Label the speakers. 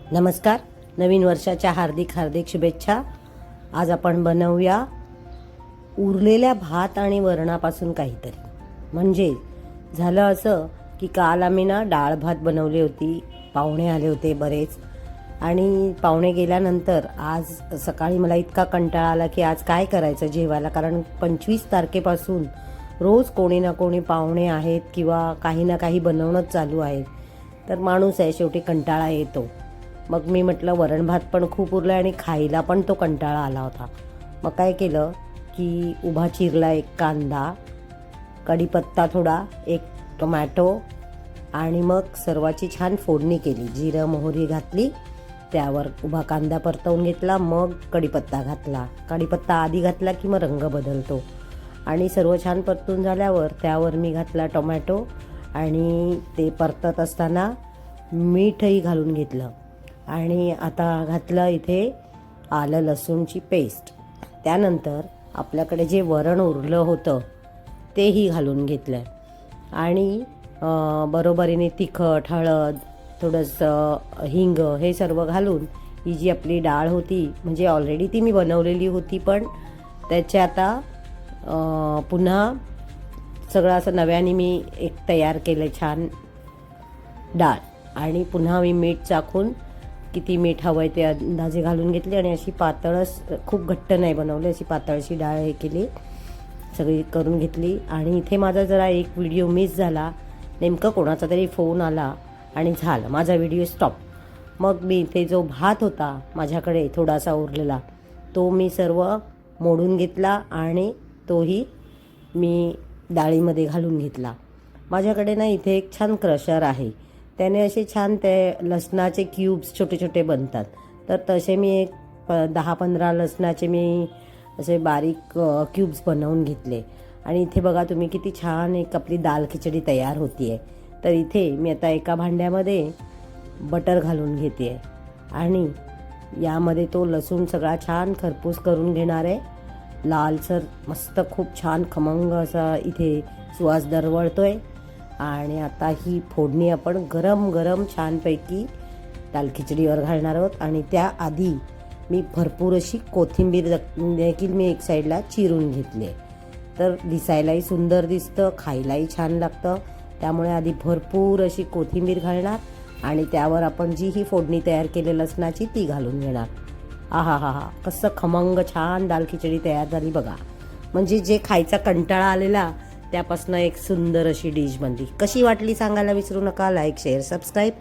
Speaker 1: नमस्कार. नवीन वर्षाच्या हार्दिक हार्दिक शुभेच्छा. आज आपण बनवूया उरलेल्या भात आणि वरणापासून काहीतरी. म्हणजे झालं असं की काल आम्ही डाळ भात बनवली होती. पाहुणे आले होते बरेच, आणि पाहुणे गेल्यानंतर आज सकाळी मला इतका कंटाळा आला की आज काय करायचं जेवायला. कारण 25 तारखेपासून रोज कोणी ना कोणी पाहुणे आहेत किंवा काही ना काही बनवणंच चालू आहे. तर माणूस आहे शेवटी, कंटाळा येतो. मग मी म्हटलं वरण भात पण खूप उरला आणि खायला पण तो कंटाळा आला होता. मग काय केलं की उभा चिरला एक कांदा, कढीपत्ता थोडा, एक टोमॅटो, आणि मग सर्वाची छान फोडणी केली. जिरं मोहरी घातली, त्यावर उभा कांदा परतवून घेतला, मग कढीपत्ता घातला. कढीपत्ता आधी घातला की मग रंग बदलतो. आणि सर्व छान परतून झाल्यावर त्यावर मी घातला टोमॅटो, आणि ते परतत असताना मीठही घालून घेतलं. आणि आता घातलं इथे आलं लसूणची पेस्ट. त्यानंतर आपल्याकडे जे वरण उरलं होतं तेही घालून घेतलं. आणि बरोबरीने तिखट, हळद, थोडंसं हिंग हे सर्व घालून ही जी आपली डाळ होती, म्हणजे ऑलरेडी ती मी बनवलेली होती, पण त्याचे आता पुन्हा सगळं असं नव्याने मी एक तयार केलं छान डाळ. आणि पुन्हा मी मीठ चाखून किती मीठ हवं आहे ते अंदाजे घालून घेतले. आणि अशी पातळच, खूप घट्ट नाही बनवली, अशी पातळशी डाळ हे केली, सगळी करून घेतली. आणि इथे माझा जरा एक व्हिडिओ मिस झाला. नेमकं कोणाचा तरी फोन आला आणि झालं माझा व्हिडिओ स्टॉप. मग मी इथे जो भात होता माझ्याकडे थोडासा उरलेला, तो मी सर्व मोडून घेतला आणि तोही मी डाळीमध्ये घालून घेतला. माझ्याकडे इथे एक छान क्रशर आहे, त्याने असे छान ते लसणाचे क्यूब्स छोटे छोटे बनतात. तर तसे मी एक 10-15 लसणाचे मी असे बारीक क्यूब्स बनवून घेतले. आणि इथे बघा तुम्ही किती छान एक आपली दाल खिचडी तयार होती आहे. तर इथे मी आता एका भांड्यामध्ये बटर घालून घेते आहे, आणि यामध्ये तो लसूण सगळा छान खरपूस करून घेणार आहे. लालसर मस्त खूप छान खमंग असा इथे सुवास दरवळतोय. आणि आता ही फोडणी आपण गरम गरम छानपैकी दाल खिचडीवर घालणार आहोत. आणि त्याआधी मी भरपूर अशी कोथिंबीर देखील मी एक साईडला चिरून घेतली आहे. तर दिसायलाही सुंदर दिसतं, खायलाही छान लागतं. त्यामुळे आधी भरपूर अशी कोथिंबीर घालणार, आणि त्यावर आपण जी ही फोडणी तयार केली लसणाची ती घालून घेणार. आहा हा हा, कसं खमंग छान दाल खिचडी तयार झाली बघा. म्हणजे जे खायचा कंटाळा आलेला त्यापासून एक सुंदर अशी डिश बनली. कशी वाटली सांगायला विसरू नका. Like, share, subscribe.